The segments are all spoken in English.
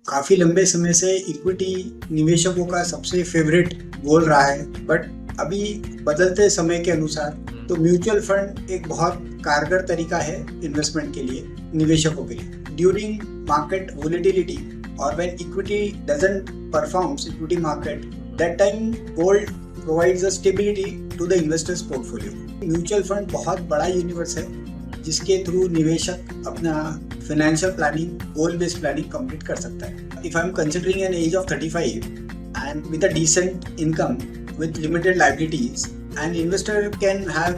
काफी लंबे समय से इक्विटी निवेशकों का सबसे फेवरेट गोल रहा है, बट अभी बदलते समय के अनुसार तो म्यूचुअल फंड एक बहुत कारगर तरीका है इन्वेस्टमेंट के लिए, निवेशकों के लिए ड्यूरिंग मार्केट वोलेटिलिटी और when equity doesn't performs equity market, that time gold provides a stability to the investors portfolio. Mutual fund बहुत बड़ा यूनिवर्स है जिसके थ्रू निवेशक अपना financial planning, goal based planning complete कर सकता है। If I am considering an age of 35 and with a decent income with limited liabilities, an investor can have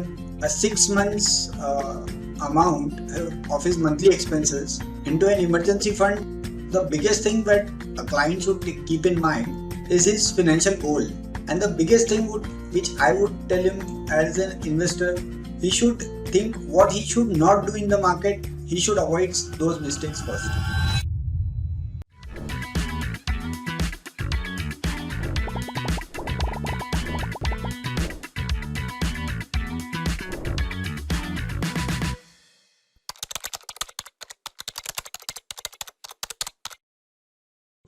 a 6 months amount of his monthly expenses into an emergency fund. The biggest thing that a client should keep in mind is his financial goal, and the biggest thing which I would tell him as an investor, he should think what he should not do in the market. He should avoid those mistakes first.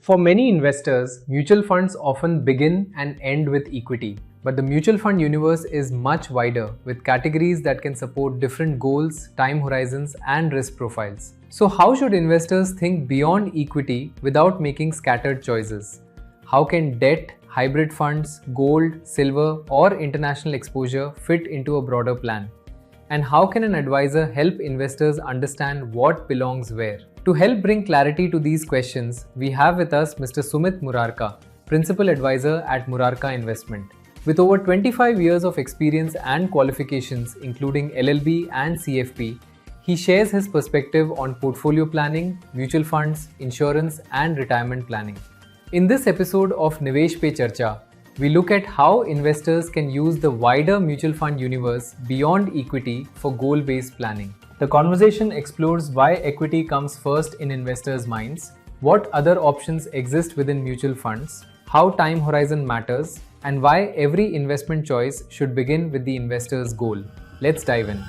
For many investors, mutual funds often begin and end with equity. But the mutual fund universe is much wider, with categories that can support different goals, time horizons, and risk profiles. So, how should investors think beyond equity without making scattered choices? How can debt, hybrid funds, gold, silver, or international exposure fit into a broader plan? And how can an advisor help investors understand what belongs where? To help bring clarity to these questions, we have with us Mr. Sumit Murarka, Principal Advisor at Murarka Investment. With over 25 years of experience and qualifications, including LLB and CFP, he shares his perspective on portfolio planning, mutual funds, insurance, and retirement planning. In this episode of Nivesh Pe Charcha, we look at how investors can use the wider mutual fund universe beyond equity for goal-based planning. The conversation explores why equity comes first in investors' minds, what other options exist within mutual funds, how time horizon matters, and why every investment choice should begin with the investor's goal. Let's dive in.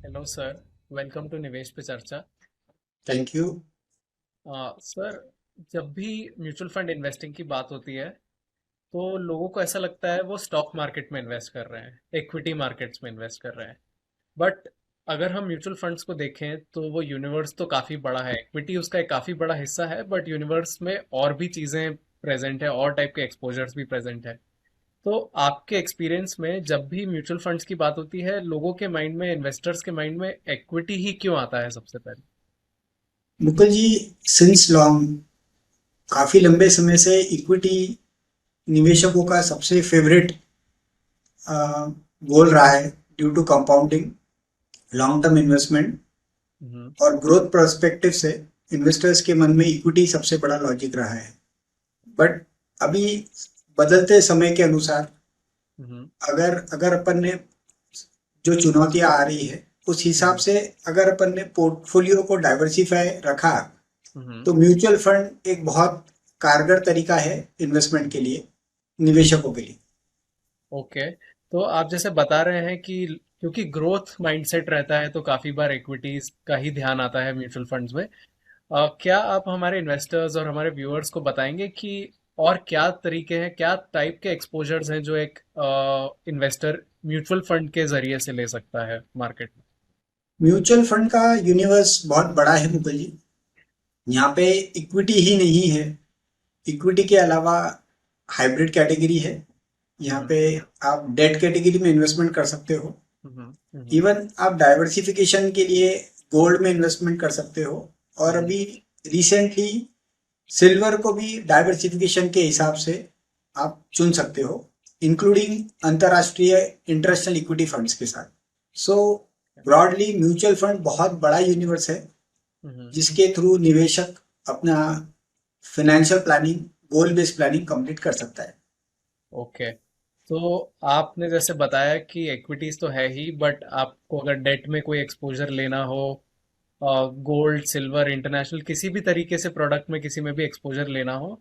Hello, sir. Welcome to Nivesh पे चर्चा. Thank you. Sir, जब भी mutual fund investing की बात होती है तो लोगों को ऐसा लगता है वो स्टॉक मार्केट में इन्वेस्ट कर रहे हैं, इक्विटी मार्केट्स में इन्वेस्ट कर रहे हैं. बट अगर हम म्यूचुअल फंड्स को देखें तो वो यूनिवर्स तो काफ़ी बड़ा है. इक्विटी उसका एक काफ़ी बड़ा हिस्सा है, बट यूनिवर्स में और भी चीज़ें प्रेजेंट है, और टाइप के एक्सपोजर्स भी प्रेजेंट है. तो आपके एक्सपीरियंस में जब भी म्यूचुअल फंड्स की बात होती है, लोगों के माइंड में, इन्वेस्टर्स के माइंड में इक्विटी ही क्यों आता है सबसे पहले? मुकुल जी, सिंस लॉन्ग काफी लंबे समय से इक्विटी निवेशकों का सबसे फेवरेट गोल रहा है due to compounding, long term investment और ग्रोथ पर्सपेक्टिव से इन्वेस्टर्स के मन में इक्विटी सबसे बड़ा लॉजिक रहा है. बट अभी बदलते समय के अनुसार अगर अपन ने जो चुनौतियां आ रही है उस हिसाब से अगर अपन ने पोर्टफोलियो को डाइवर्सिफाई रखा तो म्यूचुअल फंड एक बहुत कारगर तरीका है इन्वेस्टमेंट के लिए, निवेशकों के लिए. ओके, तो आप जैसे बता रहे हैं कि क्योंकि ग्रोथ माइंडसेट रहता है तो काफ़ी बार इक्विटीज का ही ध्यान आता है म्यूचुअल फंड्स में. क्या आप हमारे इन्वेस्टर्स और हमारे व्यूअर्स को बताएंगे कि और क्या तरीके हैं, क्या टाइप के एक्सपोजर्स हैं जो एक इन्वेस्टर म्यूचुअल फंड के जरिए से ले सकता है मार्केट में? म्यूचुअल फंड का यूनिवर्स बहुत बड़ा है मुकुल जी. यहाँ पे इक्विटी ही नहीं है, इक्विटी के अलावा हाइब्रिड कैटेगरी है. यहाँ पे आप डेट कैटेगरी में इन्वेस्टमेंट कर सकते हो. इवन आप डाइवर्सिफिकेशन के लिए गोल्ड में इन्वेस्टमेंट कर सकते हो. और अभी रिसेंटली सिल्वर को भी डाइवर्सिफिकेशन के हिसाब से आप चुन सकते हो, इंक्लूडिंग अंतरराष्ट्रीय इंटरनेशनल इक्विटी फंड्स के साथ. सो ब्रॉडली म्यूचुअल फंड बहुत बड़ा यूनिवर्स है जिसके थ्रू निवेशक अपना financial planning, goal based planning complete कर सकता है. ओके, तो आपने जैसे बताया कि इक्विटीज तो है ही, बट आपको अगर डेट में कोई एक्सपोजर लेना हो, गोल्ड, सिल्वर, इंटरनेशनल किसी भी तरीके से प्रोडक्ट में किसी में भी एक्सपोजर लेना हो,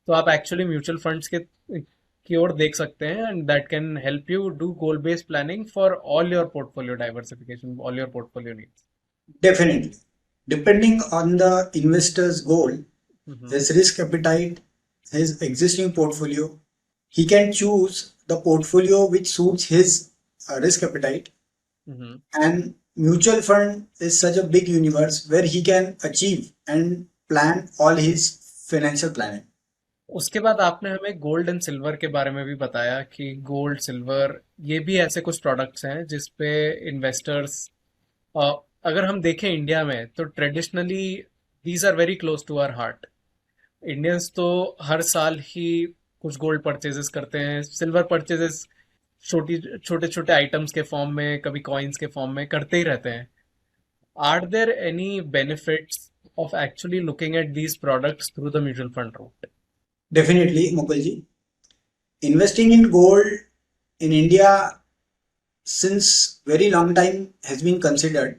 तो आप एक्चुअली म्यूचुअल फंड्स के की ओर देख सकते हैं, and that can help you do goal based planning for all your portfolio diversification, all your portfolio needs. Definitely, depending on the investor's goal, his risk appetite, his existing portfolio. He can choose the portfolio which suits his risk appetite. And mutual fund is such a big universe where he can achieve and plan all his financial planning. उसके बाद आपने हमें gold and silver के बारे में भी बताया कि गोल्ड सिल्वर ये भी ऐसे कुछ प्रोडक्ट्स हैं जिसपे इन्वेस्टर्स, अगर हम देखें इंडिया में तो traditionally these are very close to our heart. Indians तो हर साल ही कुछ गोल्ड परचेजेस करते हैं, सिल्वर परचेजेस छोटी छोटे छोटे आइटम्स के फॉर्म में, कभी कॉइन्स के फॉर्म में करते ही रहते हैं। Are there any benefits of actually looking at these products through the mutual fund route? Definitely, Mukul ji. Investing in gold in India since very long time has been considered,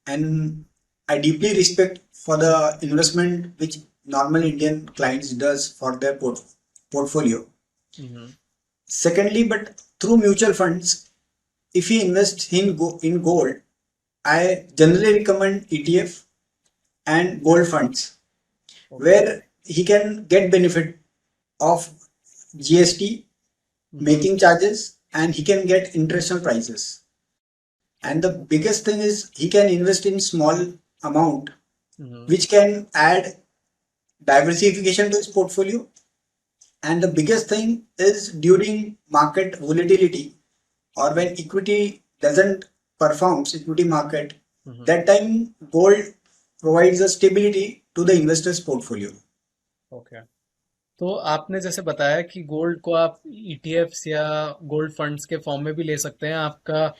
and I deeply respect for the investment which normal Indian clients does for their portfolio. Secondly, but through mutual funds, if he invests in gold, I generally recommend ETF and gold funds, where he can get benefit of GST, making charges, and he can get interest on prices. And the biggest thing is he can invest in small amount, which can add diversification to his portfolio. And the biggest thing is during market volatility or when equity doesn't performs, equity market, that time gold provides a stability to the investor's portfolio. Okay, तो आपने जैसे बताया कि gold को आप ETFs या gold funds के form में भी ले सकते हैं। आपका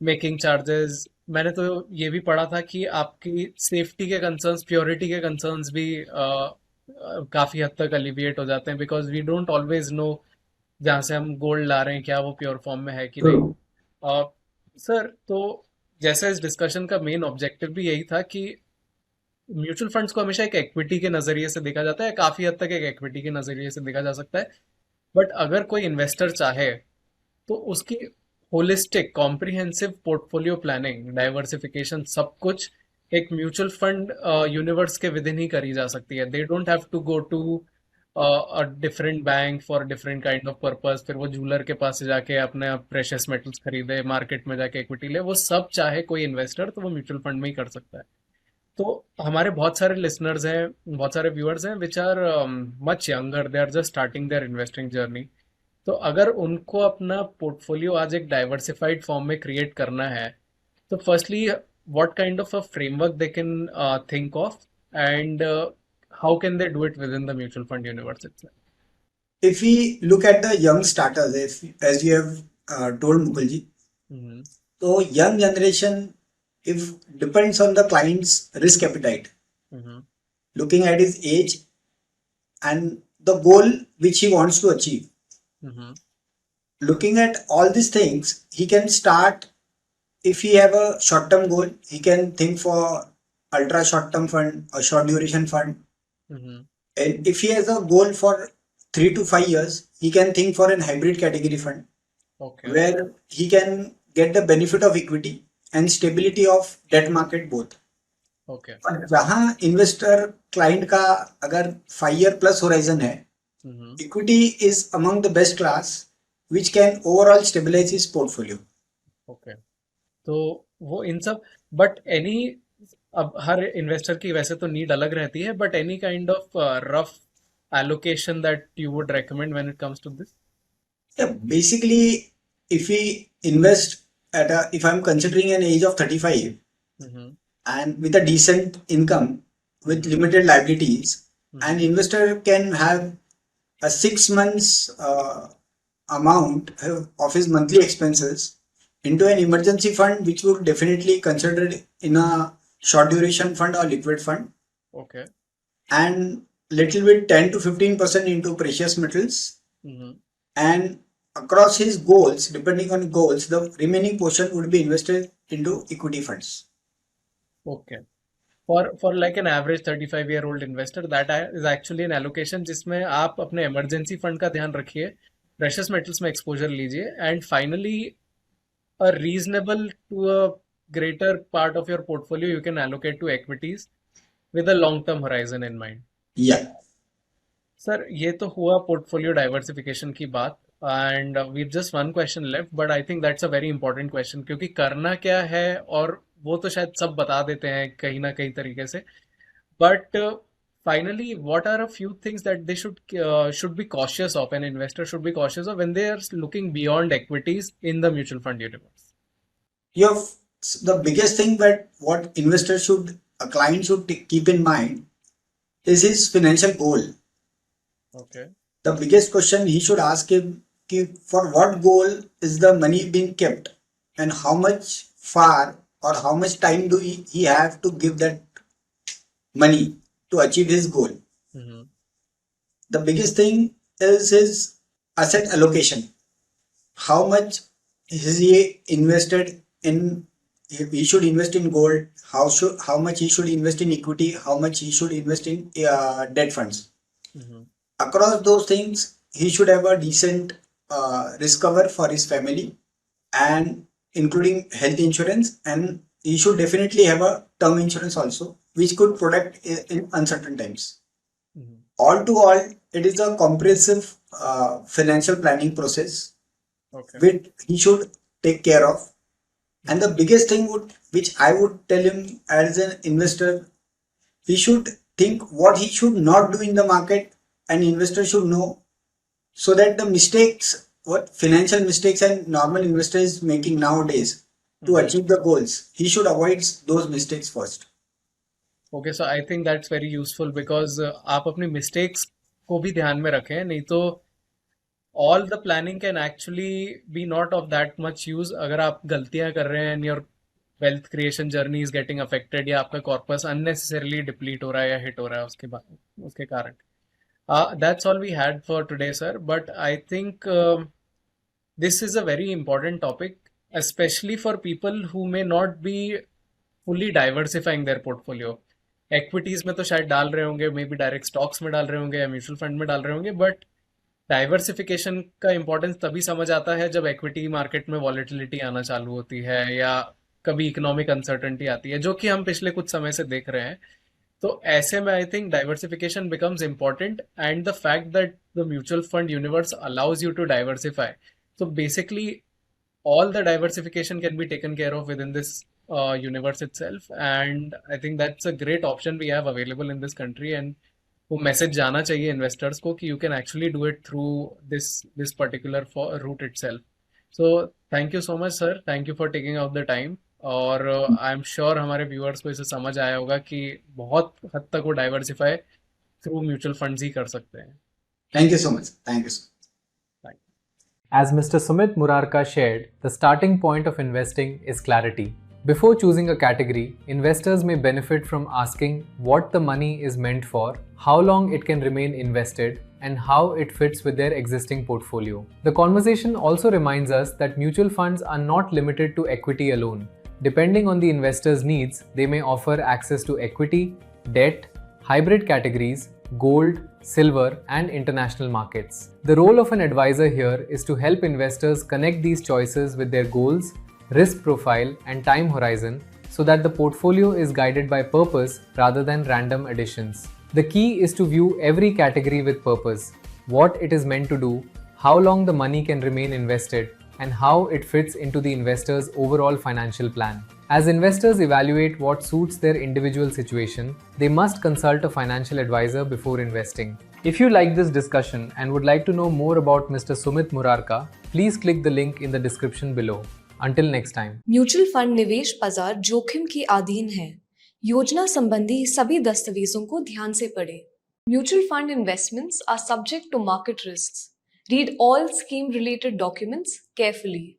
मेकिंग चार्जेस, मैंने तो ये भी पढ़ा था कि आपकी सेफ्टी के कंसर्न्स, प्योरिटी के कंसर्न्स भी काफ़ी हद तक अलिविएट हो जाते हैं, because we don't always know जहाँ से हम गोल्ड ला रहे हैं क्या वो प्योर फॉर्म में है कि नहीं। सर, तो जैसे इस डिस्कशन का मेन ऑब्जेक्टिव भी यही था कि म्यूचुअल फंड्स को हमेशा एक इक्विटी के नजरिए से देखा जाता है, काफी हद तक एक इक्विटी के नजरिए से देखा जा सकता है। बट अगर कोई इन्वेस्टर चाहे तो उसकी holistic comprehensive portfolio planning, diversification, सब कुछ एक म्यूचुअल फंड यूनिवर्स के विद इन ही करी जा सकती है। They don't have to go to a different bank for different kind of purpose, फिर वो जूलर के पास से जाके अपने प्रेशियस मेटल्स खरीदे, मार्केट में जाके इक्विटी ले। वो सब चाहे कोई इन्वेस्टर तो वो म्यूचुअल फंड में ही कर सकता है। तो हमारे बहुत सारे लिसनर्स हैं, बहुत सारे व्यूअर्स हैं which are much younger, they are just starting their investing journey. तो अगर उनको अपना पोर्टफोलियो आज एक डाइवर्सिफाइड फॉर्म में क्रिएट करना है, तो firstly what kind of a framework they can think of, and how can they do it with in the mutual fund universe itself? If we look at the young starters, as you have told Mukul ji, so young generation, if depends on the client's risk appetite, looking at his age and the goal which he wants to achieve. Looking at all these things, he can start. If he have a short term goal, he can think for ultra short term fund, a short duration fund. And if he has a goal for 3 to 5 years, he can think for an hybrid category fund, Okay. where he can get the benefit of equity and stability of debt market both. Okay. और जहाँ investor client का अगर 5 year plus horizon है, equity is among the best class which can overall stabilise his portfolio. Okay, तो वो इन सब, but any, अब हर investor की वैसे तो नीड अलग रहती है, but any kind of rough allocation that you would recommend when it comes to this? Yeah, basically, if we invest if I'm considering an age of 35 and with a decent income with limited liabilities, an investor can have a 6 months amount of his monthly expenses into an emergency fund, which would definitely consider in a short duration fund or liquid fund. Okay. And little bit 10 to 15% into precious metals, and across his goals, depending on goals, the remaining portion would be invested into equity funds. Okay. For like an average 35-year-old investor, that is actually an allocation जिसमें आप अपने emergency fund का ध्यान रखिए, precious metals में exposure लीजिए, and finally a reasonable to a greater part of your portfolio you can allocate to equities with a long term horizon in mind. Yeah. Sir ये तो हुआ पोर्टफोलियो डाइवर्सिफिकेशन की बात and we just one question left but I think that's a very important question क्योंकि करना क्या है और वो तो शायद सब बता देते हैं कहीं ना कहीं तरीके से but finally what are a few things that they should be cautious of an investor should be cautious of when they are looking beyond equities in the mutual fund universe. You have the biggest thing that what investor should, a client should keep in mind is his financial goal. Okay. The biggest question he should ask him कि for what goal is the money being kept and how much far or how much time do he have to give that money to achieve his goal. Mm-hmm. The biggest thing is his asset allocation. How much is he invested in? He should invest in gold. How much he should invest in equity? How much he should invest in debt funds? Mm-hmm. Across those things, he should have a decent risk cover for his family, and including health insurance, and he should definitely have a term insurance also, which could protect in uncertain times. Mm-hmm. All to all, it is a comprehensive financial planning process Okay. which he should take care of. And the biggest thing which I would tell him as an investor, he should think what he should not do in the market, and investor should know, so that the mistakes, what financial mistakes and normal investor is making nowadays to Mm-hmm. achieve the goals, he should avoid those mistakes first. Okay, so I think that's very useful because आप अपनी mistakes को भी ध्यान में रखें नहीं तो all the planning can actually be not of that much use अगर आप गलतियां कर रहे हैं and your wealth creation journey is getting affected या आपका corpus unnecessarily deplete हो रहा है या hit हो रहा है उसके कारण. That's all we had for today, sir. But I think this is a very important topic, especially for people who may not be fully diversifying their portfolio. Equities में तो शायद डाल रहे होंगे, मे बी डायरेक्ट स्टॉक्स में डाल रहे होंगे या म्यूचुअल फंड में डाल रहे होंगे, बट डाइवर्सिफिकेशन का इंपॉर्टेंस तभी समझ आता है जब इक्विटी मार्केट में वॉलेटिलिटी आना चालू होती है या कभी इकोनॉमिक अनसर्टेनिटी आती है जो कि हम पिछले कुछ समय से देख रहे हैं. तो ऐसे में I think diversification becomes important and the fact that the mutual fund universe allows you to diversify. So basically, all the diversification can be taken care of within this universe itself, and I think that's a great option we have available in this country. And वो message जाना चाहिए investors को कि you can actually do it through this particular route itself. So thank you so much, sir. Thank you for taking out the time. और I am sure हमारे viewers को इसे समझ आया होगा कि बहुत हद तक वो डाइवर्सिफाई थ्रू म्यूचुअल फंड्स ही कर सकते हैं. Thank you so much. Thank you so much. As Mr. Sumit Murarka shared, the starting point of investing is clarity. Before choosing a category, investors may benefit from asking what the money is meant for, how long it can remain invested, and how it fits with their existing portfolio. The conversation also reminds us that mutual funds are not limited to equity alone. Depending on the investor's needs, they may offer access to equity, debt, hybrid categories, gold, silver, and international markets. The role of an advisor here is to help investors connect these choices with their goals, risk profile, and time horizon so that the portfolio is guided by purpose rather than random additions. The key is to view every category with purpose, what it is meant to do, how long the money can remain invested, and how it fits into the investor's overall financial plan. As investors evaluate what suits their individual situation, they must consult a financial advisor before investing. If you like this discussion and would like to know more about Mr. Sumit Murarka, please click the link in the description below. Until next time. Mutual fund निवेश बाजार जोखिम के अधीन है. योजना संबंधी सभी दस्तावेजों को ध्यान से पढ़ें. Mutual fund investments are subject to market risks. Read all scheme related documents carefully.